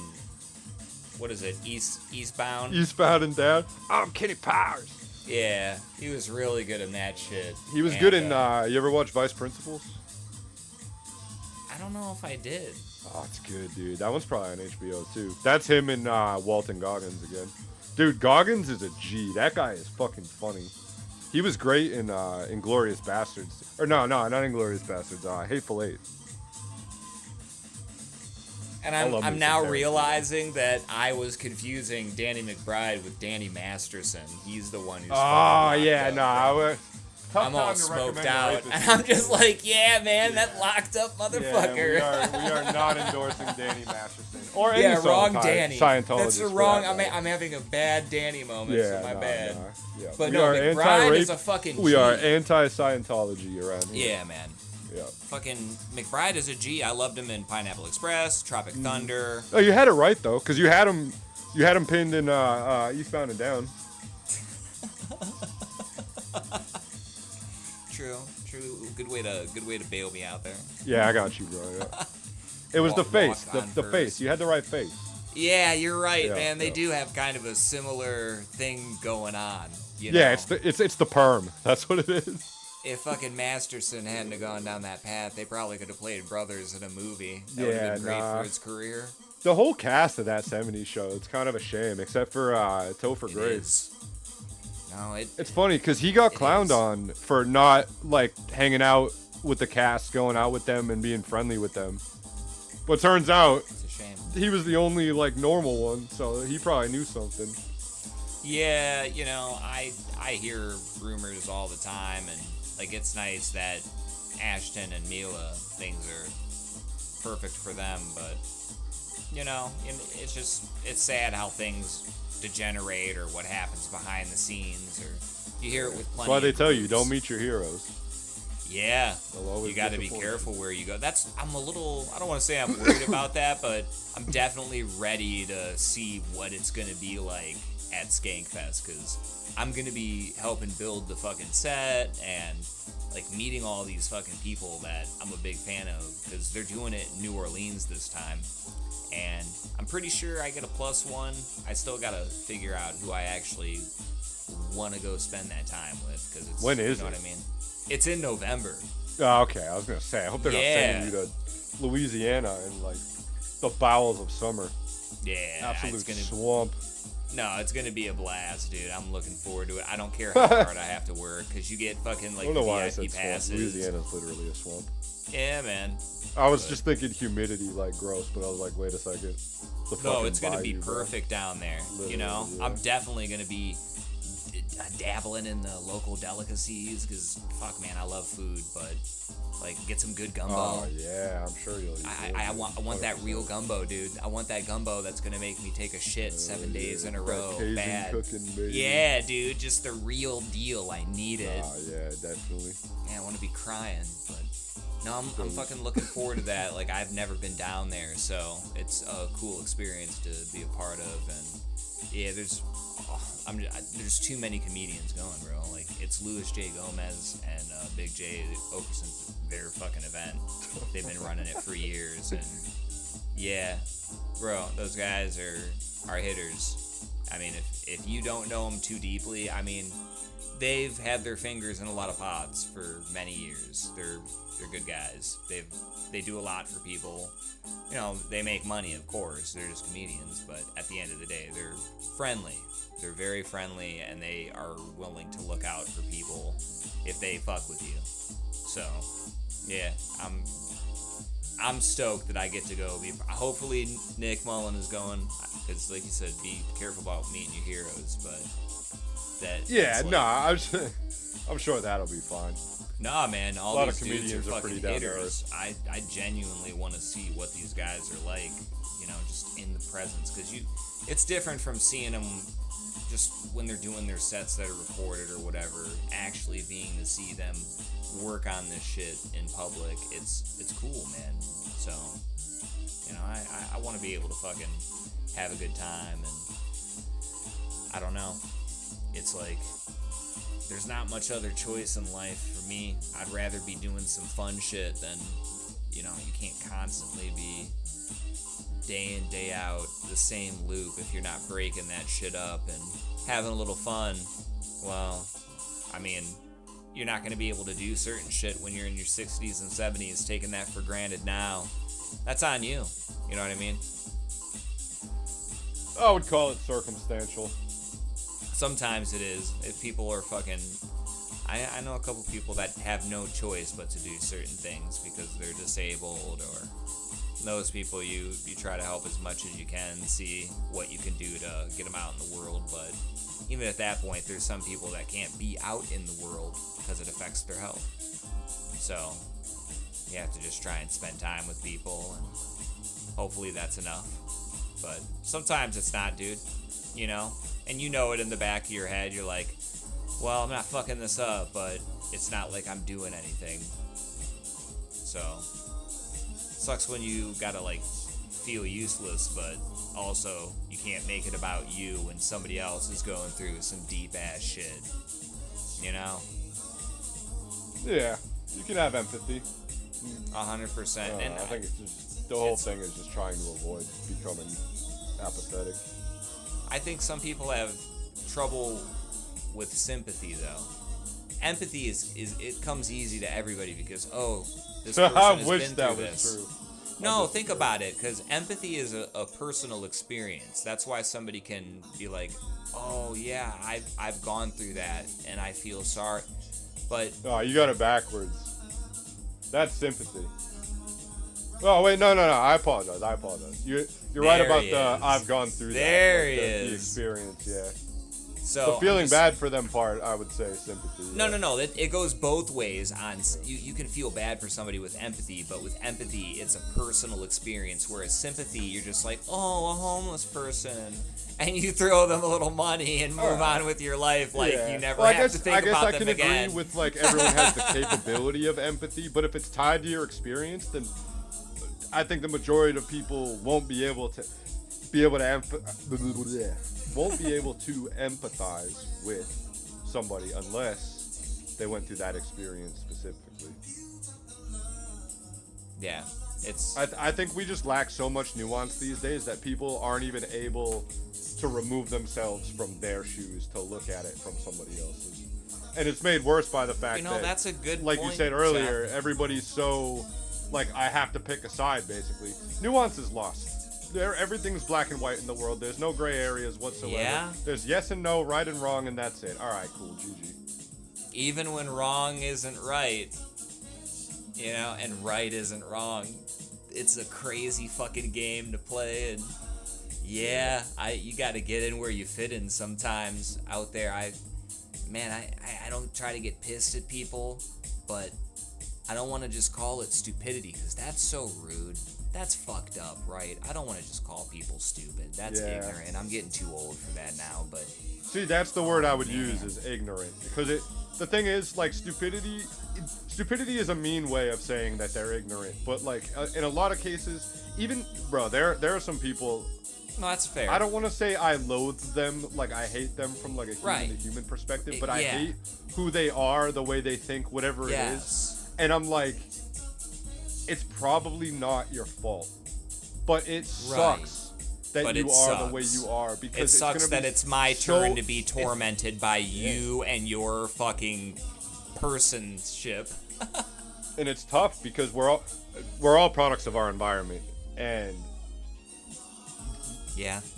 what is it, Eastbound? Eastbound and Down. I'm Kenny Powers. Yeah, he was really good in that shit. He was And, good in, you ever watch Vice Principals? I don't know if I did. Oh, it's good, dude. That one's probably on HBO too. That's him and Walton Goggins again. Dude, Goggins is a G. That guy is fucking funny. He was great in Inglourious Bastards. Or no, not Inglourious Bastards. Hateful Eight. And I'm now realizing that I was confusing Danny McBride with Danny Masterson. He's the one who's. Oh yeah, I'm all smoked out, and I'm just like, yeah, man, that locked up motherfucker. Yeah, we are not endorsing Danny Masterson or any wrong Danny. Scientologist. That's the wrong. I'm having a bad Danny moment. Yeah, so my bad. Yeah. But no, McBride is a fucking G. We are anti-Scientology around here. Yeah, man. Yeah. Fucking McBride is a G. I loved him in Pineapple Express, Tropic Thunder. Oh, you had it right though, because you had him pinned in Eastbound and Down. True. Good way to bail me out there. Yeah, I got you, bro. Yeah. It was the face, the face. You had the right face. Yeah, you're right, man. They yeah. do have kind of a similar thing going on. You know? Yeah, it's the perm. That's what it is. If fucking Masterson hadn't have gone down that path, they probably could have played brothers in a movie. That would have been great for his career. The whole cast of that 70s show, it's kind of a shame, except for Topher Grace. No, it's funny because he got clowned on for not like hanging out with the cast, going out with them, and being friendly with them. But turns out it's a shame. He was the only like normal one, so he probably knew something. Yeah, you know, I hear rumors all the time, and like it's nice that Ashton and Mila, things are perfect for them, but you know, it's sad how things degenerate or what happens behind the scenes, or you hear it with plenty. That's why they tell you, groups. Don't meet your heroes. Yeah, you got to be careful where you go. I don't want to say I'm worried about that, but I'm definitely ready to see what it's going to be like at Skankfest, because I'm going to be helping build the fucking set and like meeting all these fucking people that I'm a big fan of, because they're doing it in New Orleans this time. And I'm pretty sure I get a +1. I still got to figure out who I actually want to go spend that time with, because it's, when is you know it? what I mean? It's in November. Oh, okay, I was gonna say. I hope they're not sending you to Louisiana in like the bowels of summer. Yeah, absolute swamp. No, it's gonna be a blast, dude. I'm looking forward to it. I don't care how hard I have to work, because you get fucking like the VIP passes. Louisiana's literally a swamp. Yeah, man. I was just thinking humidity, like gross, but I was like, wait a second. No, it's gonna be perfect down there. Literally, you know, yeah. I'm definitely gonna be dabbling in the local delicacies, because fuck, man, I love food, but like get some good gumbo. Oh yeah, I'm sure you'll. I want that real gumbo, dude. I want that gumbo that's gonna make me take a shit 7 days in a row. Cajun bad. Cooking, baby. Yeah, dude, just the real deal. I need it. Oh yeah, definitely. Man, I want to be crying, but no, I'm fucking looking forward to that. Like, I've never been down there, so it's a cool experience to be a part of. And yeah, there's too many comedians going, bro. Like, it's Louis J. Gomez and Big J Okerson's their fucking event. They've been running it for years, and yeah, bro, those guys are hitters. I mean, if you don't know them too deeply, I mean, they've had their fingers in a lot of pots for many years. They're good guys. They do a lot for people. You know, they make money, of course. They're just comedians, but at the end of the day, they're friendly. They're very friendly, and they are willing to look out for people if they fuck with you. So, yeah, I'm stoked that I get to go. Hopefully Nick Mullen is going, because like you said, be careful about meeting your heroes, but I'm sure that'll be fine. Nah, man, all these dudes are fucking hitters. I genuinely want to see what these guys are like, you know, just in the presence, because it's different from seeing them just when they're doing their sets that are recorded or whatever. Actually being to see them work on this shit in public, it's cool, man. So, you know, I want to be able to fucking have a good time, and I don't know. It's like, there's not much other choice in life for me. I'd rather be doing some fun shit than, you know, you can't constantly be day in, day out the same loop if you're not breaking that shit up and having a little fun. Well, I mean, you're not going to be able to do certain shit when you're in your 60s and 70s, taking that for granted now. That's on you. You know what I mean? I would call it circumstantial. Sometimes it is. If people are fucking... I know a couple people that have no choice but to do certain things because they're disabled, or those people you try to help as much as you can, see what you can do to get them out in the world. But even at that point, there's some people that can't be out in the world because it affects their health. So you have to just try and spend time with people, and hopefully that's enough. But sometimes it's not, dude, you know? And you know it in the back of your head. You're like, well, I'm not fucking this up, but it's not like I'm doing anything. So, sucks when you gotta, like, feel useless, but also you can't make it about you when somebody else is going through some deep-ass shit. You know? Yeah, you can have empathy. 100%. And I think it's just, the whole thing is just trying to avoid becoming apathetic. I think some people have trouble with sympathy, though. Empathy is it comes easy to everybody because, oh, this person I has wish been that through was this. true. No, think about it, because empathy is a personal experience. That's why somebody can be like, oh yeah, I've gone through that and I feel sorry. But No, you got it backwards. That's sympathy. Oh wait, no. I apologize. You're right about the I've gone through there that. There the experience, yeah. So the feeling bad for them part, I would say sympathy. No. It goes both ways. You can feel bad for somebody with empathy, but with empathy, it's a personal experience. Whereas sympathy, you're just like, oh, a homeless person, and you throw them a little money and move on with your life, like you never have to think about them again. I guess I can agree with like everyone has the capability of empathy, but if it's tied to your experience, then I think the majority of people won't be able to empathize with somebody unless they went through that experience specifically. Yeah, it's. I think we just lack so much nuance these days that people aren't even able to remove themselves from their shoes to look at it from somebody else's. And it's made worse by the fact that, that's a good like point, you said earlier, Jeff. Everybody's so, like, I have to pick a side, basically. Nuance is lost. Everything's black and white in the world. There's no gray areas whatsoever. Yeah. There's yes and no, right and wrong, and that's it. All right, cool, GG. Even when wrong isn't right, and right isn't wrong, it's a crazy fucking game to play. And you got to get in where you fit in sometimes out there. I don't try to get pissed at people, but I don't want to just call it stupidity because that's so rude. That's fucked up, right? I don't want to just call people stupid. That's ignorant. I'm getting too old for that now, but... See, that's the word I would use, is ignorant. Because the thing is, like, stupidity is a mean way of saying that they're ignorant. But, like, in a lot of cases, even... Bro, there are some people... No, that's fair. I don't want to say I loathe them, like I hate them from like a human-to-human perspective, but I hate who they are, the way they think, whatever it is. And I'm like... It's probably not your fault, but it sucks that you are the way you are because it sucks that it's my turn to be tormented by you and your fucking personship. And it's tough because we're all products of our environment, and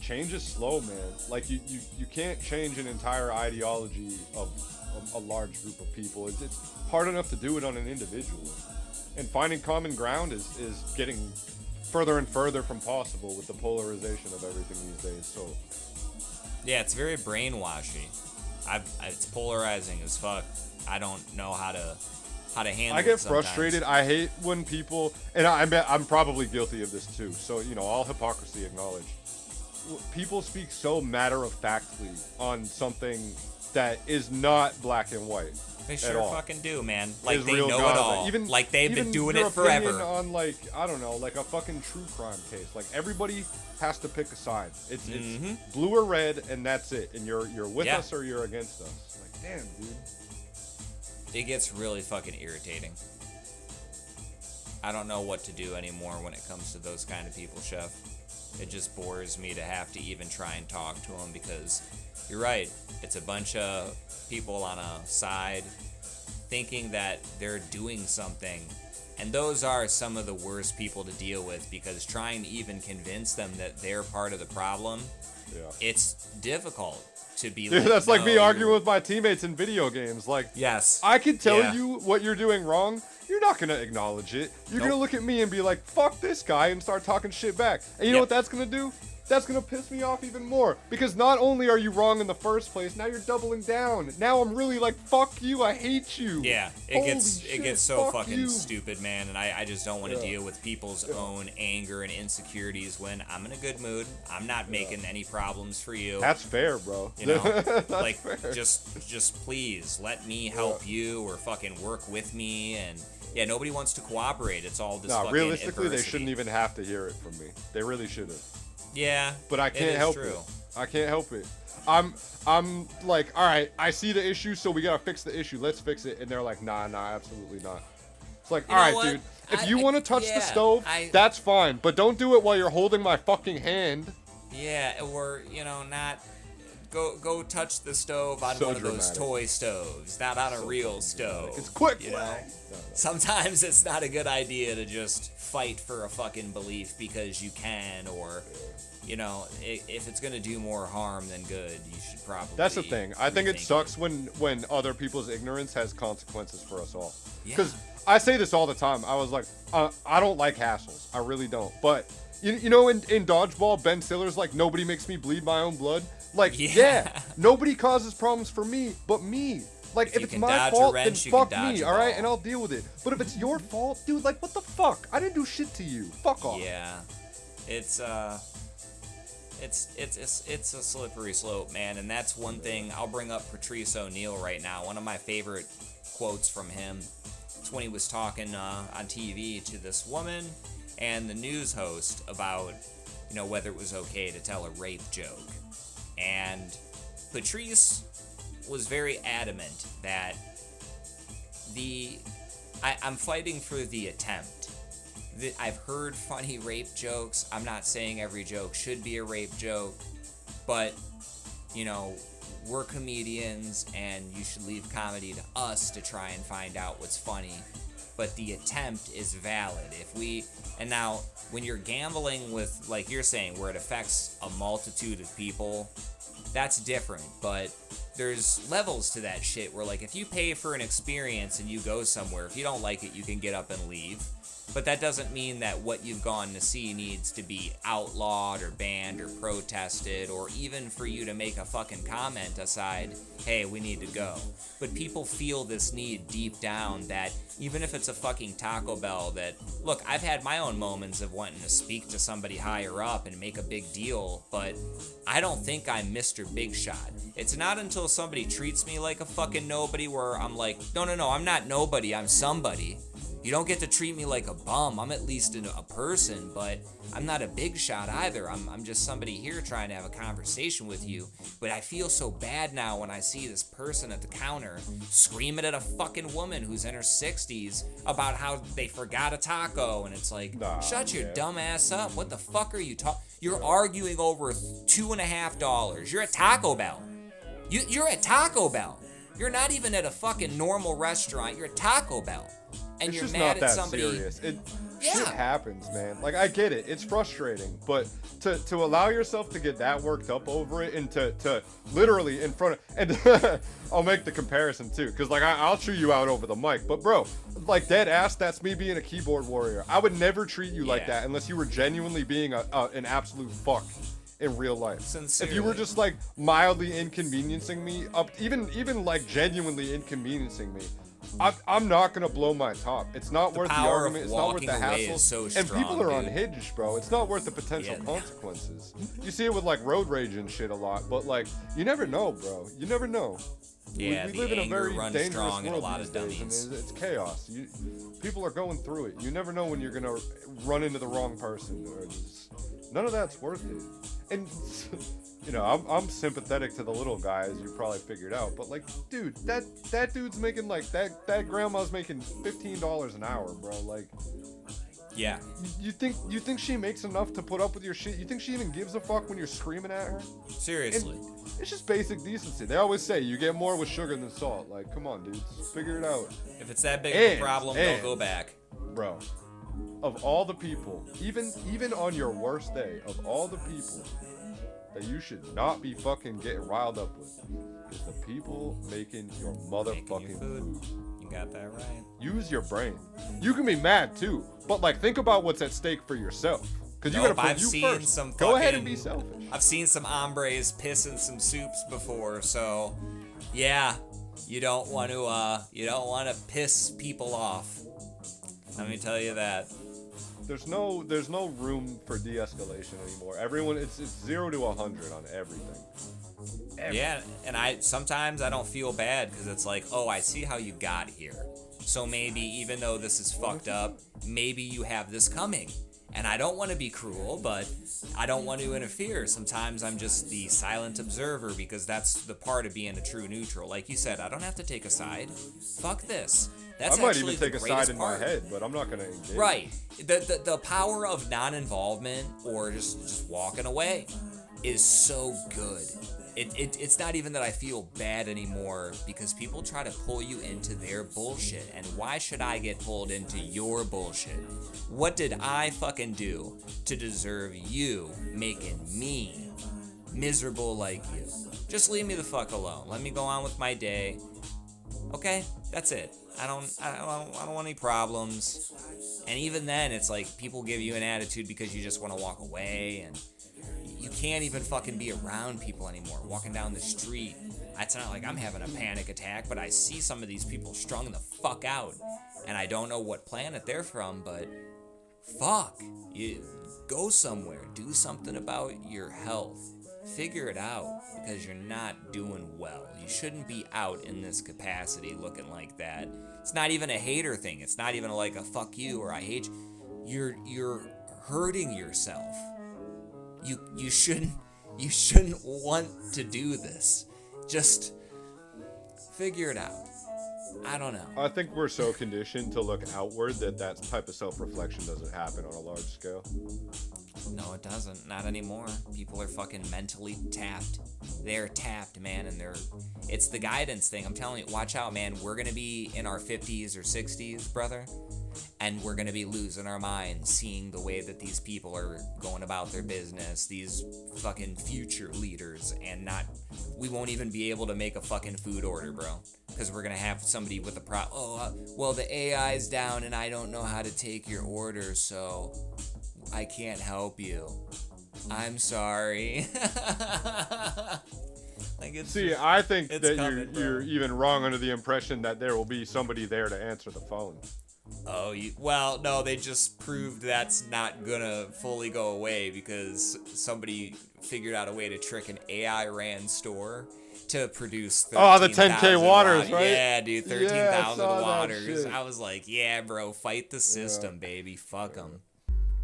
change is slow, man. Like you can't change an entire ideology of a large group of people. It's hard enough to do it on an individual. And finding common ground is getting further and further from possible with the polarization of everything these days. So, yeah, it's very brainwashy. It's polarizing as fuck. I don't know how to handle it. I get frustrated. I hate when people, and I'm probably guilty of this too. So all hypocrisy acknowledged. People speak so matter-of-factly on something that is not black and white. They sure fucking do, man. Like they Israel, know Gaza. it all. Even, like they've been doing your it forever. Opinion on like I don't know, like a fucking true crime case. Like everybody has to pick a side. It's blue or red, and that's it. And you're with us or you're against us. Like damn, dude. It gets really fucking irritating. I don't know what to do anymore when it comes to those kind of people, Chef. It just bores me to have to even try and talk to them because you're right. It's a bunch of people on a side thinking that they're doing something. And those are some of the worst people to deal with, because trying to even convince them that they're part of the problem, it's difficult to be Dude, like, that's like no, me arguing with my teammates in video games. Like, yes, I can tell you what you're doing wrong. You're not going to acknowledge it. You're going to look at me and be like, fuck this guy, and start talking shit back. And you know what that's going to do? That's going to piss me off even more. Because not only are you wrong in the first place, now you're doubling down. Now I'm really like, fuck you, I hate you. Yeah, Holy it shit, gets so fuck fucking you. stupid, man, and I just don't want to deal with people's own anger and insecurities when I'm in a good mood. I'm not making any problems for you. That's fair, bro. You know, That's like fair. just please let me help you, or fucking work with me. And yeah, nobody wants to cooperate. It's all this fucking realistically, adversity. they shouldn't even have to hear it from me. They really shouldn't. Yeah, But I can't help it. I can't help it. I'm like, all right, I see the issue, so we gotta fix the issue. Let's fix it. And they're like, nah, absolutely not. It's like, all right, dude. If you want to touch the stove, that's fine. But don't do it while you're holding my fucking hand. Yeah, or not. Go touch the stove on one of those toy stoves, not on a real stove. It's quick, Sometimes it's not a good idea to just fight for a fucking belief because you can, or if it's gonna do more harm than good, you should probably. That's the thing. I think it sucks when other people's ignorance has consequences for us all. Because I say this all the time. I was like, I don't like hassles. I really don't. But you know, in dodgeball, Ben Stiller's like, nobody makes me bleed my own blood. Like, nobody causes problems for me but me. Like, if it's my fault, then fuck me, all right? And I'll deal with it. But if it's your fault, dude, like, what the fuck? I didn't do shit to you. Fuck off. Yeah, it's a slippery slope, man. And that's one thing. I'll bring up Patrice O'Neal right now. One of my favorite quotes from him. It's when he was talking on TV to this woman and the news host about, whether it was okay to tell a rape joke. And Patrice was very adamant that I'm fighting for the attempt. I've heard funny rape jokes. I'm not saying every joke should be a rape joke, but, we're comedians and you should leave comedy to us to try and find out what's funny. But the attempt is valid. And now, when you're gambling with, like you're saying, where it affects a multitude of people, that's different. But there's levels to that shit where, like, if you pay for an experience and you go somewhere, if you don't like it, you can get up and leave. But that doesn't mean that what you've gone to see needs to be outlawed or banned or protested, or even for you to make a fucking comment aside, hey, we need to go. But people feel this need deep down that even if it's a fucking Taco Bell that, look, I've had my own moments of wanting to speak to somebody higher up and make a big deal, but I don't think I'm Mr. Big Shot. It's not until somebody treats me like a fucking nobody where I'm like, no, I'm not nobody, I'm somebody. You don't get to treat me like a bum. I'm at least a person, but I'm not a big shot either. I'm just somebody here trying to have a conversation with you. But I feel so bad now when I see this person at the counter screaming at a fucking woman who's in her 60s about how they forgot a taco. And it's like, shut your dumb ass up. What the fuck are you talking? You're arguing over $2.50. You're at Taco Bell. You're at Taco Bell. You're not even at a fucking normal restaurant. You're at Taco Bell. And it's you're just mad not that at somebody. Serious. Shit happens, man. Like, I get it. It's frustrating, but to allow yourself to get that worked up over it, and to literally in front of, and I'll make the comparison too, because like I'll chew you out over the mic, but bro, like dead ass, that's me being a keyboard warrior. I would never treat you like that unless you were genuinely being an absolute fuck in real life. Sincerely. If you were just like mildly inconveniencing me, even like genuinely inconveniencing me, I'm not gonna blow my top. It's not worth the argument. It's not worth the hassle. So strong, and people are dude. unhinged, bro. It's not worth the potential consequences. You see it with like road rage and shit a lot, but like you never know, bro. You never know. Yeah, we live in a very dangerous world world a lot these of days, dummies. and it's chaos. People are going through it. You never know when you're gonna run into the wrong person. None of that's worth it. And I'm sympathetic to the little guy, as you probably figured out. But like, dude, that dude's making like that grandma's making $15 an hour, bro. Like, Yeah. You think she makes enough to put up with your shit? You think she even gives a fuck when you're screaming at her? Seriously. And it's just basic decency. They always say you get more with sugar than salt. Like, come on, dudes, figure it out. If it's that big of a problem, don't go back. Bro, of all the people, even on your worst day, of all the people that you should not be fucking getting riled up with, is the people making your motherfucking food. You got that right. Use your brain. You can be mad too, but like think about what's at stake for yourself. Because you gotta put you first. Go ahead and be selfish. I've seen some hombres piss in some soups before, so yeah, you don't want to piss people off. Let me tell you that. There's no room for de-escalation anymore. Everyone, it's 0 to 100 on everything. Yeah, and sometimes I don't feel bad because it's like, oh, I see how you got here. So maybe even though this is fucked up, maybe you have this coming. And I don't want to be cruel, but I don't want to interfere. Sometimes I'm just the silent observer because that's the part of being a true neutral. Like you said, I don't have to take a side. Fuck this. That's I might actually even take a side in part. my head, but I'm not going to engage. Right. The power of non-involvement or just walking away is so good. It's not even that I feel bad anymore because people try to pull you into their bullshit. And why should I get pulled into your bullshit? What did I fucking do to deserve you making me miserable like you? Just leave me the fuck alone. Let me go on with my day. Okay, that's it. I don't want any problems. And even then, it's like people give you an attitude because you just want to walk away, and you can't even fucking be around people anymore. Walking down the street, it's not like I'm having a panic attack, but I see some of these people strung the fuck out, and I don't know what planet they're from, but fuck, you go somewhere, do something about your health. Figure it out, because you're not doing well. You shouldn't be out in this capacity looking like that. It's not even a hater thing. It's not even like a fuck you or I hate you. You're hurting yourself. You shouldn't want to do this. Just figure it out. I don't know. I think we're so conditioned to look outward that type of self-reflection doesn't happen on a large scale. No, it doesn't. Not anymore. People are fucking mentally tapped. They're tapped, man, and it's the guidance thing. I'm telling you, watch out, man. We're gonna be in our 50s or 60s, brother, and we're gonna be losing our minds seeing the way that these people are going about their business, these fucking future leaders, and we won't even be able to make a fucking food order, bro, because we're gonna have somebody with a well, the AI's down and I don't know how to take your order, so I can't help you. I'm sorry. I think that coming, you're even wrong under the impression that there will be somebody there to answer the phone. Oh, well, no, they just proved that's not gonna fully go away because somebody figured out a way to trick an AI-ran store to produce 13,000 the 10K waters, right? Yeah, dude, 13,000 I waters. I was like, yeah, bro, fight the system, baby. Fuck them.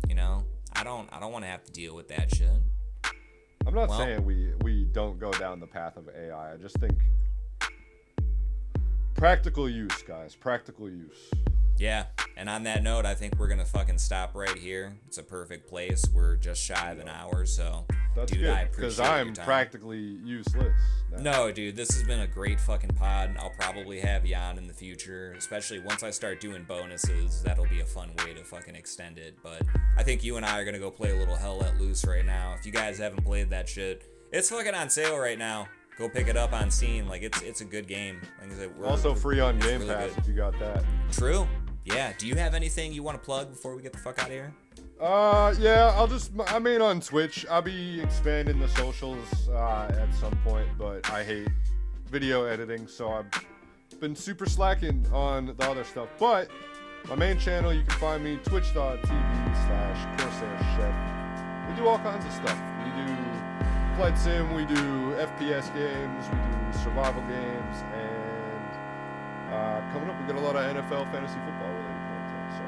You know, I don't want to have to deal with that shit. I'm not saying we don't go down the path of AI. I just think practical use, guys. Practical use. Yeah, and on that note, I think we're gonna fucking stop right here. It's a perfect place. We're just shy of an hour, so that's dude, good, I appreciate because I'm your time. practically useless. No, dude, this has been a great fucking pod. I'll probably have you on in the future, especially once I start doing bonuses. That'll be a fun way to fucking extend it. But I think you and I are gonna go play a little Hell Let Loose right now. If you guys haven't played that shit, it's fucking on sale right now. Go pick it up on Steam. Like it's a good game. Like I said, also free on Game really Pass good. if you got that. True. Yeah. Do you have anything you want to plug before we get the fuck out of here? Yeah, I mean, on Twitch, I'll be expanding the socials at some point, but I hate video editing, so I've been super slacking on the other stuff. But my main channel, you can find me, twitch.tv/CorsairChef. We do all kinds of stuff. We do Flight Sim, we do FPS games, we do survival games, and coming up, we got a lot of NFL fantasy football related content, so.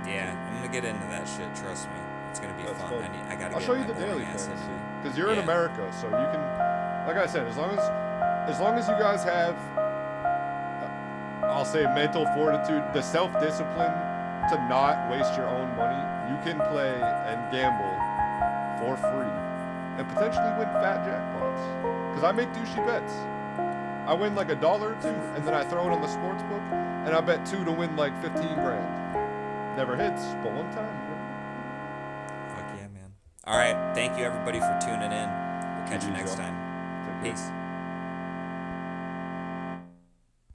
Yeah, I'm gonna get into that shit. Trust me, it's gonna be fun. I gotta. I'll show you the daily fantasy because you're in America, so you can. Like I said, as long as you guys have, I'll say mental fortitude, the self-discipline to not waste your own money, you can play and gamble for free and potentially win fat jackpots. Because I make douchey bets. I win like $1 or $2, and then I throw it on the sports book, and I bet 2 to win like 15 grand. Never hits, but one time. Fuck yeah, man. All right. Thank you, everybody, for tuning in. We'll catch you next time. Take care. Peace.